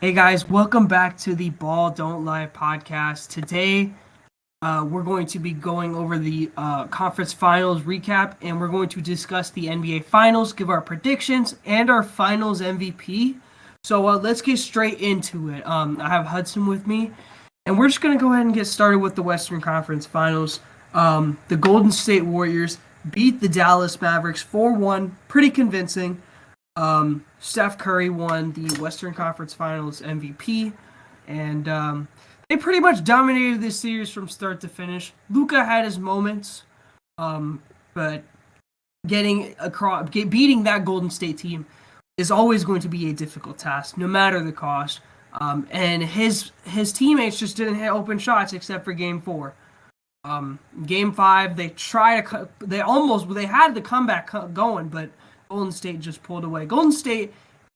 Hey guys, welcome back to the Ball Don't Lie podcast. Today, we're going to be going over the conference finals recap, and we're going to discuss the NBA finals, give our predictions, and our finals MVP. So let's get straight into it. I have Hudson with me, and we're just going to go ahead and get started with the Western Conference Finals. The Golden State Warriors beat the Dallas Mavericks 4-1, pretty convincing. Steph Curry won the Western Conference Finals MVP, and they pretty much dominated this series from start to finish. Luka had his moments, but beating that Golden State team is always going to be a difficult task, no matter the cost. And his teammates just didn't hit open shots except for Game 4. Game 5, they had the comeback going, but Golden State just pulled away. Golden State,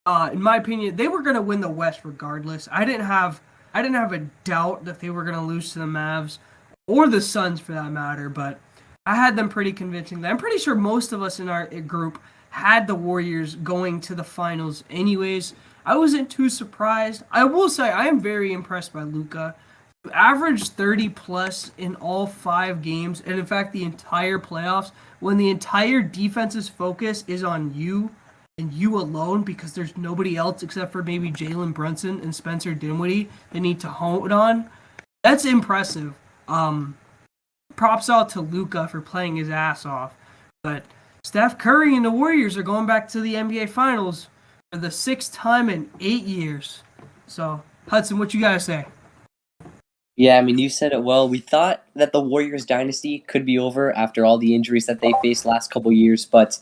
in my opinion, they were going to win the West regardless. I didn't have a doubt that they were going to lose to the Mavs or the Suns for that matter, but I had them pretty convincingly. I'm pretty sure most of us in our group had the Warriors going to the finals anyways. I wasn't too surprised. I will say I am very impressed by Luka. Averaged 30 plus in all 5 games, and in fact the entire playoffs, when the entire defense's focus is on you and you alone because there's nobody else except for maybe Jalen Brunson and Spencer Dinwiddie they need to hone on. That's impressive. Props out to Luka for playing his ass off. But Steph Curry and the Warriors are going back to the NBA Finals for the 6th time in 8 years. So, Hudson, what you gotta say? Yeah, I mean, you said it well. We thought that the Warriors dynasty could be over after all the injuries that they faced last couple years, but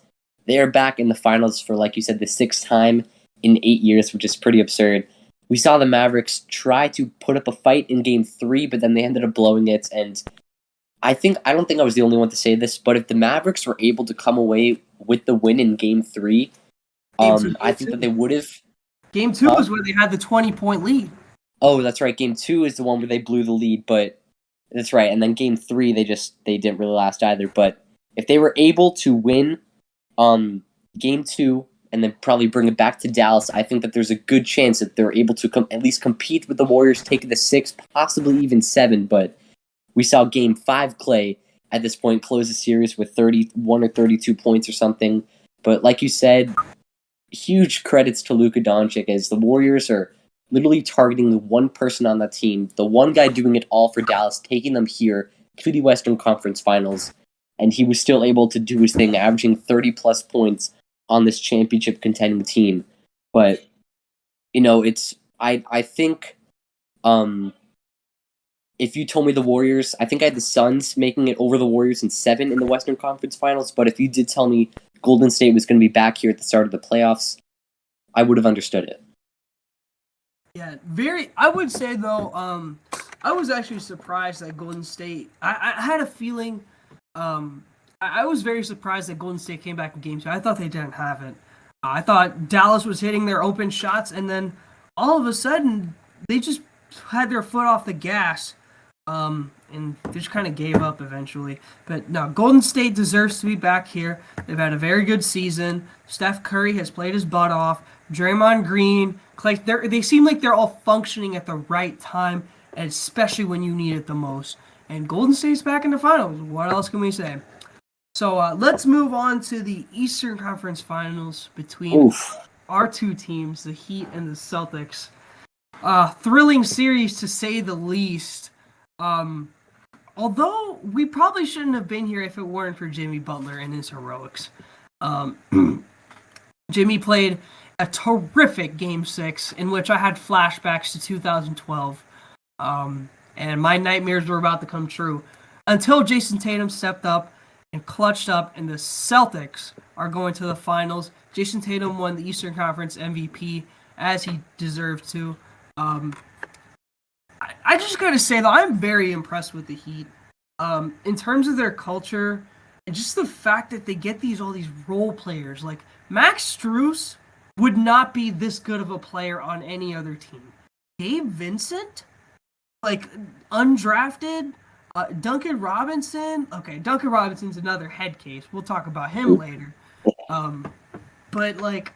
they are back in the finals for, like you said, the 6th time in 8 years, which is pretty absurd. We saw the Mavericks try to put up a fight in Game 3, but then they ended up blowing it, and I don't think I was the only one to say this, but if the Mavericks were able to come away with the win in Game 3, I think that they would have. Game 2 was where they had the 20-point lead. Oh, that's right. Game 2 is the one where they blew the lead, but that's right. And then Game 3, they didn't really last either. But if they were able to win Game 2 and then probably bring it back to Dallas, I think that there's a good chance that they're able to at least compete with the Warriors, take the 6, possibly even 7. But we saw Game 5 Clay at this point close the series with 31 or 32 points or something. But like you said, huge credits to Luka Doncic as the Warriors are literally targeting the one person on that team, the one guy doing it all for Dallas, taking them here to the Western Conference Finals, and he was still able to do his thing, averaging 30-plus points on this championship contending team. But, I think, if you told me the Warriors, I think I had the Suns making it over the Warriors in 7 in the Western Conference Finals, but if you did tell me Golden State was going to be back here at the start of the playoffs, I would have understood it. Yeah, I would say, though, I was actually surprised that Golden State, I had a feeling, I was very surprised that Golden State came back in Game 2. I thought they didn't have it. I thought Dallas was hitting their open shots, and then all of a sudden, they just had their foot off the gas, and they just kind of gave up eventually. But no, Golden State deserves to be back here. They've had a very good season. Steph Curry has played his butt off. Draymond Green, Clay, they seem like they're all functioning at the right time, and especially when you need it the most. And Golden State's back in the finals. What else can we say? So let's move on to the Eastern Conference Finals between our two teams, the Heat and the Celtics. Thrilling series to say the least. Although we probably shouldn't have been here if it weren't for Jimmy Butler and his heroics. Jimmy played a terrific Game 6 in which I had flashbacks to 2012. And my nightmares were about to come true until Jason Tatum stepped up and clutched up, and the Celtics are going to the finals. Jason Tatum won the Eastern Conference MVP as he deserved to. I just gotta say, though, I'm very impressed with the Heat. In terms of their culture, and just the fact that they get all these role players. Like, Max Strus would not be this good of a player on any other team. Gabe Vincent? Like, undrafted? Duncan Robinson? Okay, Duncan Robinson's another head case. We'll talk about him later. But, like,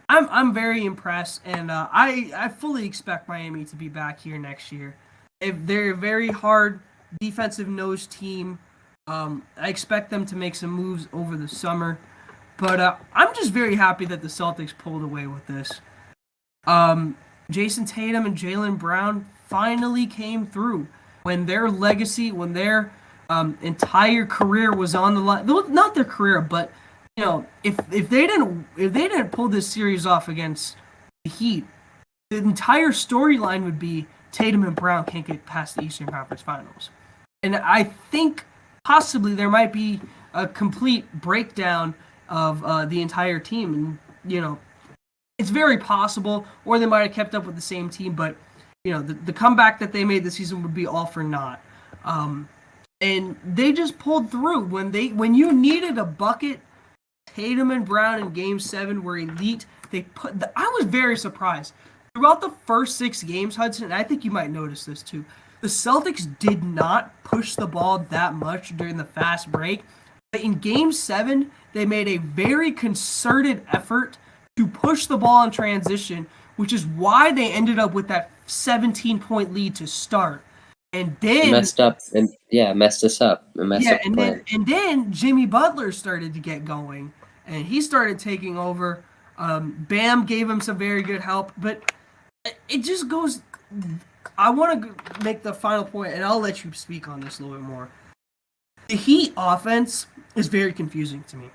I'm very impressed, and I fully expect Miami to be back here next year. If they're a very hard defensive nose team, I expect them to make some moves over the summer. But I'm just very happy that the Celtics pulled away with this. Jason Tatum and Jaylen Brown finally came through when their legacy, when their entire career was on the line. Not their career, but if they didn't pull this series off against the Heat, the entire storyline would be Tatum and Brown can't get past the Eastern Conference Finals. And I think possibly there might be a complete breakdown of the entire team. And, it's very possible, or they might have kept up with the same team, but, the comeback that they made this season would be all for naught. And they just pulled through. When you needed a bucket, Tatum and Brown in Game 7 were elite. I was very surprised. Throughout the first 6 games, Hudson, and I think you might notice this too, the Celtics did not push the ball that much during the fast break. But in Game 7, they made a very concerted effort to push the ball in transition, which is why they ended up with that 17-point lead to start. And then messed us up. And then Jimmy Butler started to get going, and he started taking over. Bam gave him some very good help, but it just goes. I want to make the final point, and I'll let you speak on this a little bit more. The Heat offense is very confusing to me.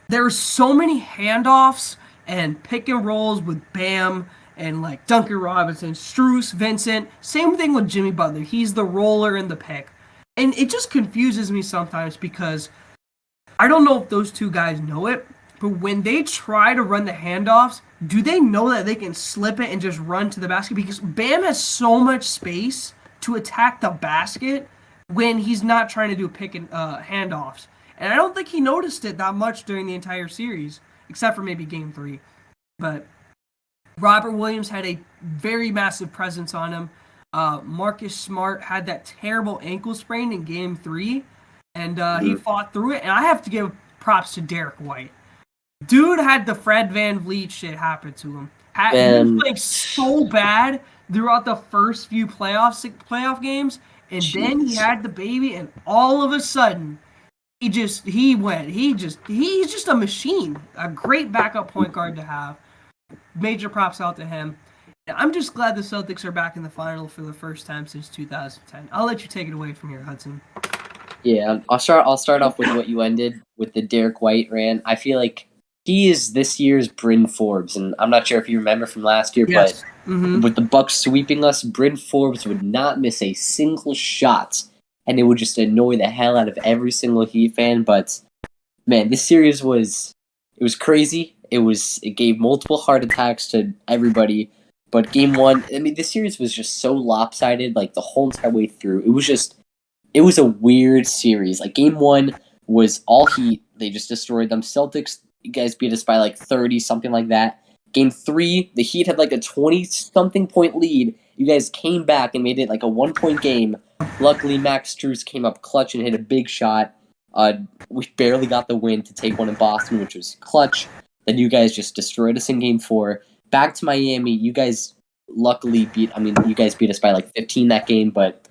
There are so many handoffs and pick and rolls with Bam and like Duncan Robinson, Strus, Vincent. Same thing with Jimmy Butler. He's the roller in the pick. And it just confuses me sometimes because I don't know if those two guys know it, but when they try to run the handoffs, do they know that they can slip it and just run to the basket? Because Bam has so much space to attack the basket when he's not trying to do pick and handoffs. And I don't think he noticed it that much during the entire series, except for maybe Game 3. But Robert Williams had a very massive presence on him. Marcus Smart had that terrible ankle sprain in Game 3, and he fought through it. And I have to give props to Derek White. Dude had the Fred VanVleet shit happen to him. He was playing so bad throughout the first few playoff games, and then he had the baby, and all of a sudden, he's just a machine. A great backup point guard to have. Major props out to him. And I'm just glad the Celtics are back in the final for the first time since 2010. I'll let you take it away from here, Hudson. Yeah, I'll start off with what you ended with, the Derek White rant. I feel like he is this year's Bryn Forbes, and I'm not sure if you remember from last year, yes. But with the Bucks sweeping us, Bryn Forbes would not miss a single shot, and it would just annoy the hell out of every single Heat fan. But man, this series was crazy. It gave multiple heart attacks to everybody. But Game 1, I mean, this series was just so lopsided, like the whole entire way through. It was a weird series. Like Game 1 was all Heat. They just destroyed them. Celtics, you guys beat us by like 30, something like that. Game 3, the Heat had like a 20-something point lead. You guys came back and made it like a 1-point game. Luckily, Max Strus came up clutch and hit a big shot. We barely got the win to take one in Boston, which was clutch. Then you guys just destroyed us in Game 4. Back to Miami. You guys luckily you guys beat us by like 15 that game, but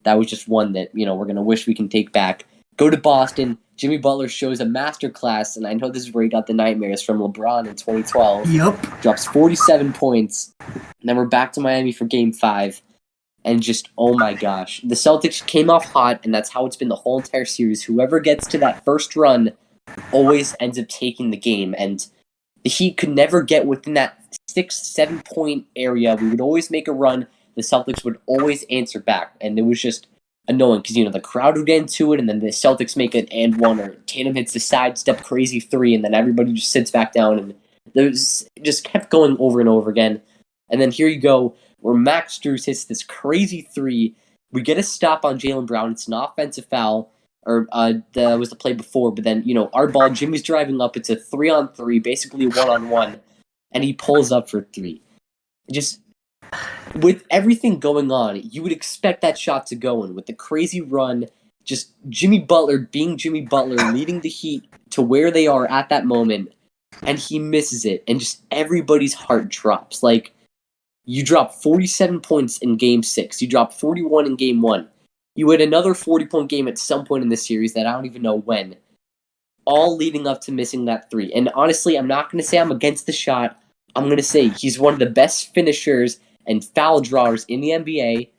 that was just one that, we're going to wish we can take back. Go to Boston. Jimmy Butler shows a masterclass, and I know this is where he got the nightmares from LeBron in 2012. Yep. Drops 47 points. And then we're back to Miami for Game 5. And just, oh my gosh. The Celtics came off hot, and that's how it's been the whole entire series. Whoever gets to that first run always ends up taking the game. And the Heat could never get within that 6-7 point area. We would always make a run. The Celtics would always answer back. And it was just annoying because, the crowd would get into it, and then the Celtics make an and one, or Tatum hits the sidestep crazy 3, and then everybody just sits back down. And it just kept going over and over again. And then here you go, where Max Strus hits this crazy 3. We get a stop on Jaylen Brown. It's an offensive foul. Or that was the play before, but then, our ball, Jimmy's driving up, it's a 3-on-3, basically 1-on-1, and he pulls up for 3. Just, with everything going on, you would expect that shot to go in, with the crazy run, just Jimmy Butler being Jimmy Butler, leading the Heat to where they are at that moment, and he misses it, and just everybody's heart drops. Like, you dropped 47 points in Game 6. You dropped 41 in Game 1. You had another 40-point game at some point in the series that I don't even know when, all leading up to missing that 3. And honestly, I'm not going to say I'm against the shot. I'm going to say he's one of the best finishers and foul drawers in the NBA.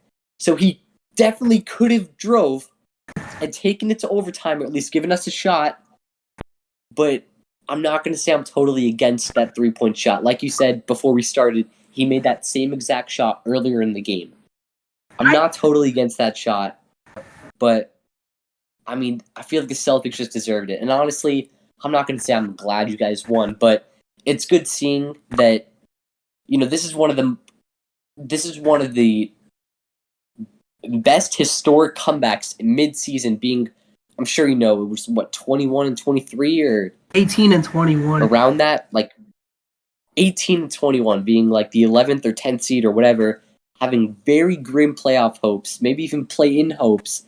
So he definitely could have drove and taken it to overtime, or at least given us a shot. But I'm not going to say I'm totally against that 3-point shot. Like you said before we started, he made that same exact shot earlier in the game. I'm not totally against that shot, but I mean, I feel like the Celtics just deserved it. And honestly, I'm not going to say I'm glad you guys won, but it's good seeing that, this is one of the best historic comebacks mid-season, being, I'm sure it was, 21 and 23 or 18 and 21. Around that, like 18 and 21 being like the 11th or 10th seed or whatever, having very grim playoff hopes, maybe even play-in hopes,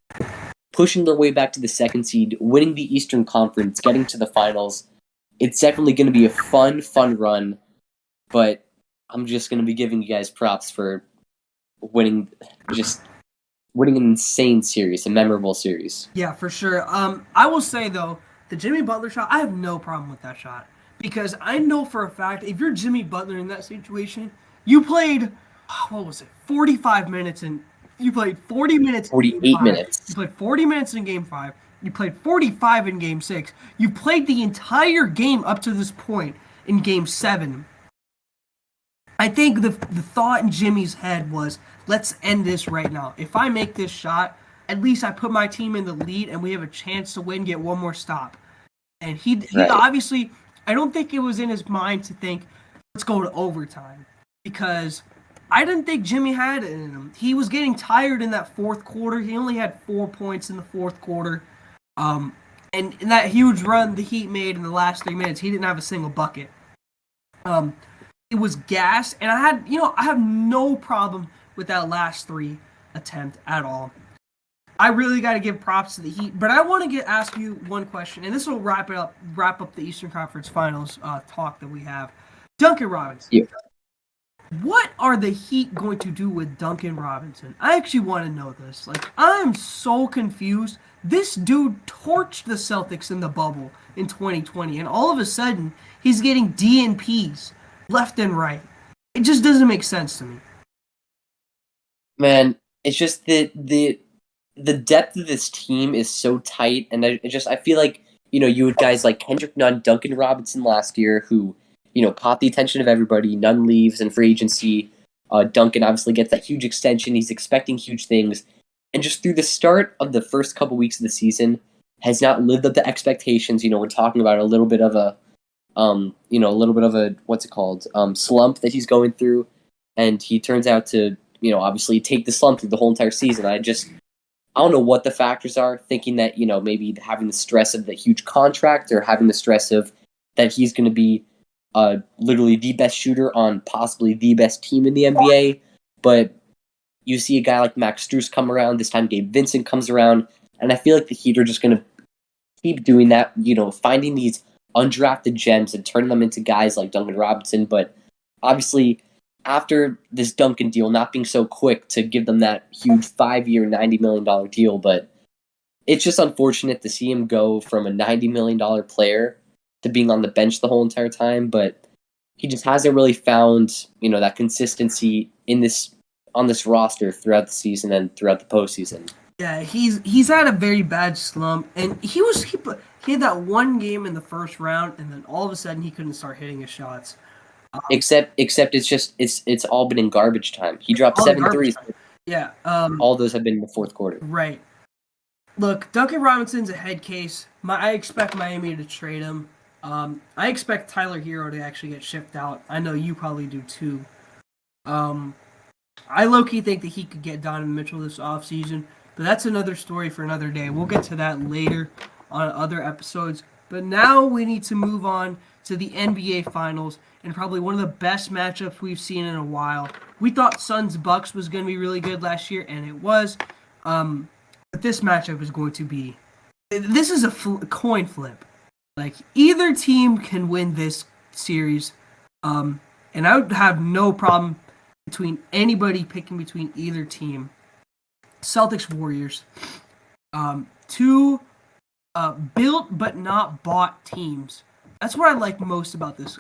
pushing their way back to the 2nd seed, winning the Eastern Conference, getting to the finals. It's definitely going to be a fun run, but I'm just going to be giving you guys props for winning an insane series, a memorable series. Yeah, for sure. I will say, though, the Jimmy Butler shot, I have no problem with that shot. Because I know for a fact, if you're Jimmy Butler in that situation, you played, 45 minutes, and you played 40 minutes. 48 minutes. You played 40 minutes in Game 5. You played 45 in Game 6. You played the entire game up to this point in Game 7. I think the thought in Jimmy's head was, let's end this right now. If I make this shot, at least I put my team in the lead and we have a chance to win, get one more stop. And he obviously, I don't think it was in his mind to think, let's go to overtime. Because I didn't think Jimmy had it in him. He was getting tired in that fourth quarter. He only had 4 points in the fourth quarter. And in that huge run the Heat made in the last 3 minutes, he didn't have a single bucket. It was gas, and I have no problem with that last 3 attempt at all. I really got to give props to the Heat, but I want to ask you one question, and this will wrap up the Eastern Conference Finals talk that we have. Duncan Robinson. Yeah. What are the Heat going to do with Duncan Robinson? I actually want to know this. Like, I'm so confused. This dude torched the Celtics in the bubble in 2020, and all of a sudden, he's getting DNPs left and right. It just doesn't make sense to me. Man, it's just the depth of this team is so tight, and I feel like, you had guys like Kendrick Nunn, Duncan Robinson last year, who, caught the attention of everybody. Nunn leaves in free agency. Duncan obviously gets that huge extension. He's expecting huge things. And just through the start of the first couple weeks of the season, has not lived up to expectations. We're talking about a little bit of a slump that he's going through. And he turns out to, obviously take the slump through the whole entire season. I don't know what the factors are, thinking that, maybe having the stress of the huge contract, or having the stress of that he's going to be literally the best shooter on possibly the best team in the NBA. But you see a guy like Max Strus come around, this time Gabe Vincent comes around, and I feel like the Heat are just going to keep doing that, finding these undrafted gems and turning them into guys like Duncan Robinson. But obviously, after this Duncan deal not being so quick to give them that huge 5-year, $90 million deal, but it's just unfortunate to see him go from a $90 million player to being on the bench the whole entire time. But he just hasn't really found, that consistency on this roster throughout the season and throughout the postseason. Yeah, he's had a very bad slump, and he had that one game in the first round, and then all of a sudden he couldn't start hitting his shots. Except it's all been in garbage time. He dropped 7 threes. Yeah. All those have been in the fourth quarter. Right. Look, Duncan Robinson's a head case. I expect Miami to trade him. I expect Tyler Hero to actually get shipped out. I know you probably do too. I low-key think that he could get Donovan Mitchell this offseason, but that's another story for another day. We'll get to that later on other episodes. But now we need to move on to the NBA Finals, and probably one of the best matchups we've seen in a while. We thought Suns-Bucks was going to be really good last year, and it was. But this matchup is going to be... This is a coin flip. Like, either team can win this series. And I would have no problem between anybody picking between either team. Celtics Warriors. Two built but not bought teams. That's what I like most about this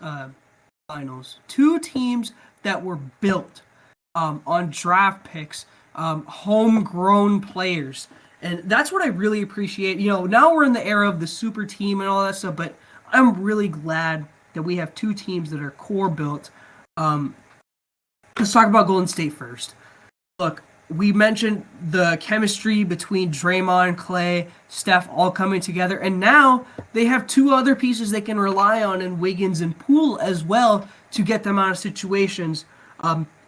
finals. Two teams that were built on draft picks, homegrown players. And that's what I really appreciate. Now we're in the era of the super team and all that stuff, but I'm really glad that we have two teams that are core built. Let's talk about Golden State first. Look, we mentioned the chemistry between Draymond, Clay, Steph all coming together, and now they have two other pieces they can rely on in Wiggins and Poole as well to get them out of situations.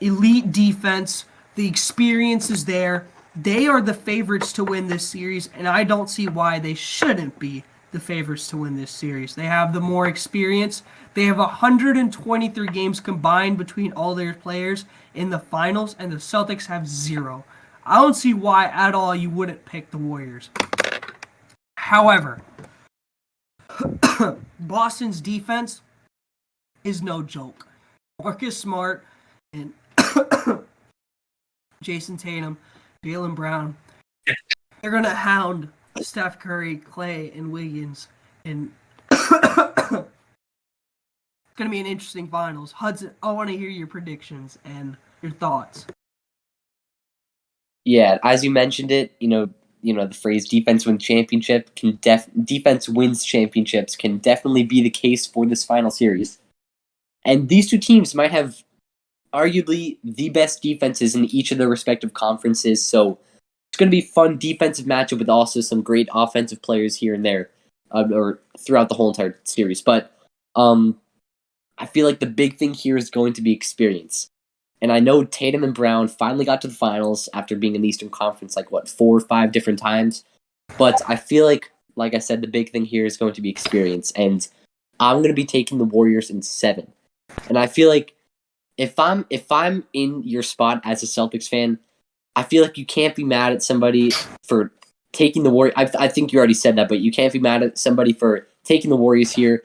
Elite defense, the experience is there. They are the favorites to win this series, and I don't see why they shouldn't be the favorites to win this series. They have the more experience. They have 123 games combined between all their players in the finals, and the Celtics have 0. I don't see why at all you wouldn't pick the Warriors. However, Boston's defense is no joke. Marcus Smart and Jason Tatum, Jaylen Brown, they're going to hound Steph Curry, Clay, and Wiggins. And it's going to be an interesting finals. Hudson, I want to hear your predictions and your thoughts. Yeah, as you mentioned it, the phrase "defense wins championship" defense wins championships can definitely be the case for this final series. And these two teams might have arguably the best defenses in each of their respective conferences. So it's going to be a fun defensive matchup with also some great offensive players here and there, or throughout the whole entire series. But I feel like the big thing here is going to be experience. And I know Tatum and Brown finally got to the finals after being in the Eastern Conference 4 or 5 different times. But I feel like I said, the big thing here is going to be experience. And I'm going to be taking the Warriors in 7. And I feel like if I'm in your spot as a Celtics fan, I feel like you can't be mad at somebody for taking the Warriors. I think you already said that, but you can't be mad at somebody for taking the Warriors here.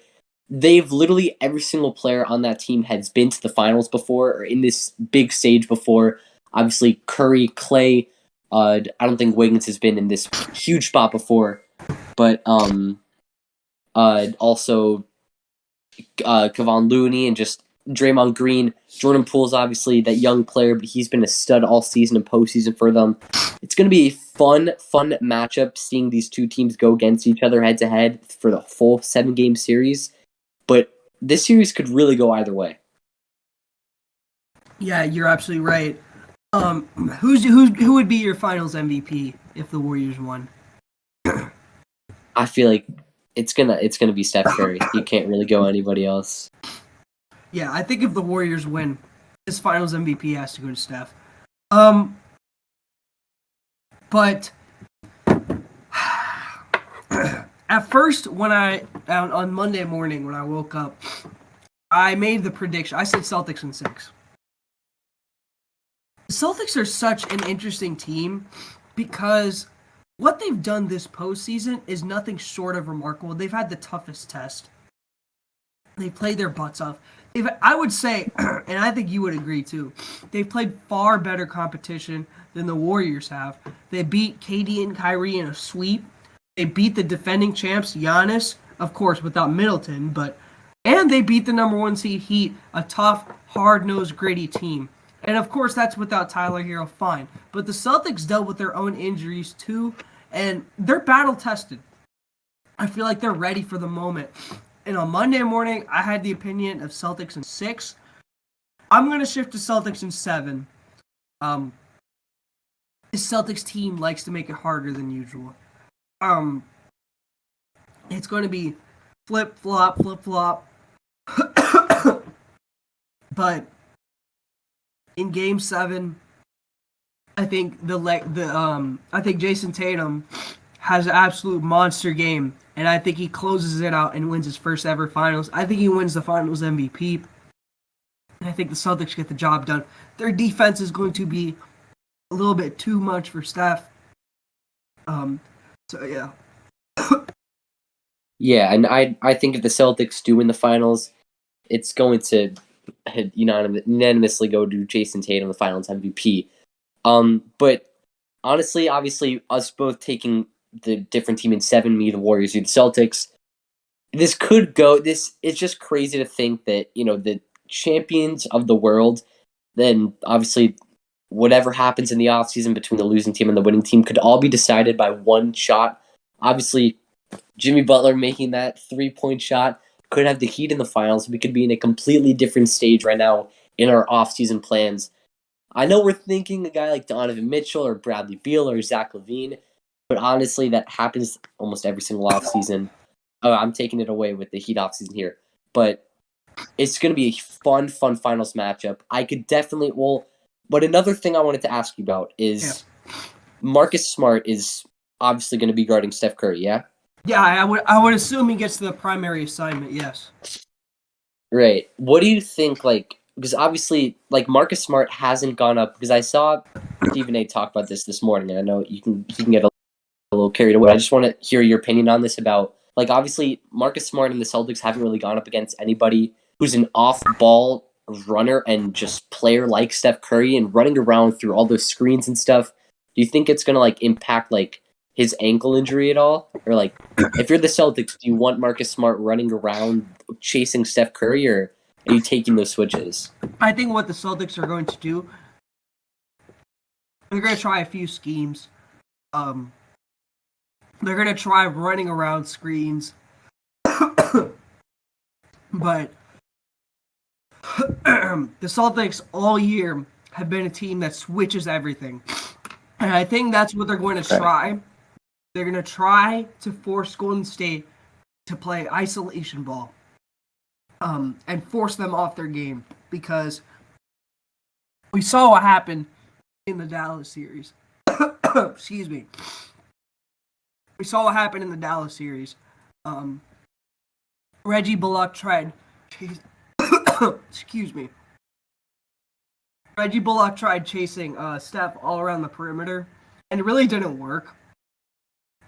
They've literally, every single player on that team has been to the finals before, or in this big stage before. Obviously, Curry, Clay, I don't think Wiggins has been in this huge spot before, but also Kevon Looney and just Draymond Green. Jordan Poole's obviously that young player, but he's been a stud all season and postseason for them. It's going to be a fun matchup seeing these two teams go against each other head to head for the full 7-game series. But this series could really go either way. Yeah, you're absolutely right. Who would be your finals MVP if the Warriors won? I feel like it's gonna be Steph Curry. You can't really go anybody else. Yeah, I think if the Warriors win, this finals MVP has to go to Steph. But at first, on Monday morning when I woke up, I made the prediction. I said Celtics in 6. The Celtics are such an interesting team because what they've done this postseason is nothing short of remarkable. They've had the toughest test. They played their butts off. I would say, and I think you would agree too, they've played far better competition than the Warriors have. They beat KD and Kyrie in a sweep. They beat the defending champs, Giannis, of course, without Middleton, and they beat the number 1 seed Heat, a tough, hard-nosed, gritty team. And of course, that's without Tyler Hero, fine. But the Celtics dealt with their own injuries too, and they're battle-tested. I feel like they're ready for the moment. And on Monday morning, I had the opinion of Celtics in 6. I'm going to shift to Celtics in 7. This Celtics team likes to make it harder than usual. It's going to be flip-flop. But in Game 7, I think I think Jason Tatum has an absolute monster game, and I think he closes it out and wins his first ever finals. I think he wins the finals MVP, and I think the Celtics get the job done. Their defense is going to be a little bit too much for Steph. So yeah. Yeah, and I think if the Celtics do win the finals, it's going to unanimously go to Jason Tatum, the Finals MVP. But honestly, obviously, us both taking the different team in 7, me, the Warriors, you, the Celtics. This could go. This it's just crazy to think that the champions of the world. Then obviously, whatever happens in the offseason between the losing team and the winning team could all be decided by one shot. Obviously, Jimmy Butler making that 3-point shot could have the Heat in the finals. We could be in a completely different stage right now in our offseason plans. I know we're thinking a guy like Donovan Mitchell or Bradley Beal or Zach LaVine, but honestly, that happens almost every single offseason. Oh, I'm taking it away with the Heat offseason here. But it's going to be a fun finals matchup. I could definitely, but another thing I wanted to ask you about is Marcus Smart is obviously going to be guarding Steph Curry, yeah? Yeah, I would assume he gets the primary assignment, yes. Right. What do you think, because obviously, Marcus Smart hasn't gone up, because I saw Stephen A. talk about this morning, and I know he can get a little carried away. I just want to hear your opinion on this about, obviously, Marcus Smart and the Celtics haven't really gone up against anybody who's an off-ball runner and just player like Steph Curry and running around through all those screens and stuff. Do you think it's going to, impact, his ankle injury at all? Or, if you're the Celtics, do you want Marcus Smart running around chasing Steph Curry, or are you taking those switches? I think what the Celtics are going to do, they're going to try a few schemes. They're going to try running around screens. But the Celtics all year have been a team that switches everything. And I think that's what they're going to try. They're going to try to force Golden State to play isolation ball and force them off their game, because we saw what happened in the Dallas series. Excuse me. We saw what happened in the Dallas series. Reggie Bullock tried excuse me. Reggie Bullock tried chasing Steph all around the perimeter, and it really didn't work.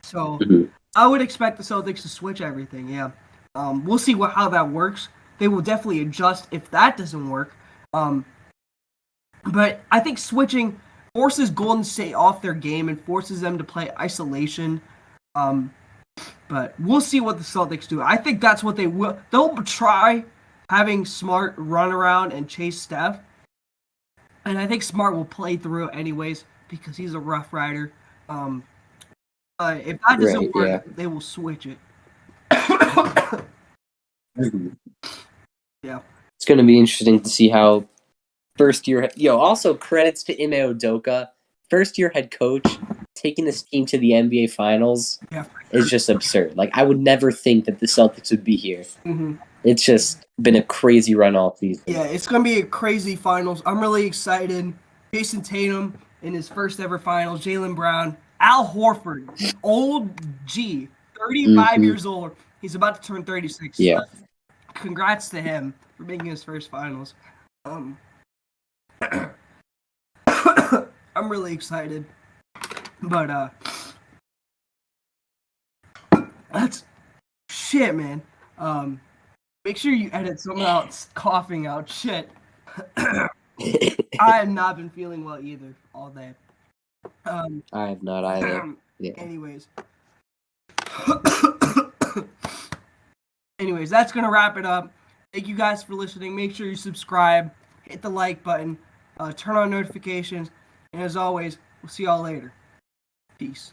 So I would expect the Celtics to switch everything, yeah. We'll see how that works. They will definitely adjust if that doesn't work. But I think switching forces Golden State off their game and forces them to play isolation. But we'll see what the Celtics do. I think that's what they will. They'll try having Smart run around and chase Steph. And I think Smart will play through it anyways because he's a rough rider. If that doesn't work, they will switch it. Yeah. It's going to be interesting to see how first-year... also credits to Ime Udoka. First-year head coach taking this team to the NBA Finals is just absurd. I would never think that the Celtics would be here. Mm-hmm. It's just been a crazy run all season. Yeah, it's going to be a crazy finals. I'm really excited. Jason Tatum in his first ever finals. Jaylen Brown. Al Horford, the old G, 35 years old. He's about to turn 36. Yeah. So congrats to him for making his first finals. I'm really excited. But, that's shit, man. Make sure you edit someone else coughing out. Shit. I have not been feeling well either all day. I have not either. Yeah. Anyways, that's going to wrap it up. Thank you guys for listening. Make sure you subscribe, hit the like button, turn on notifications, and as always, we'll see y'all later. Peace.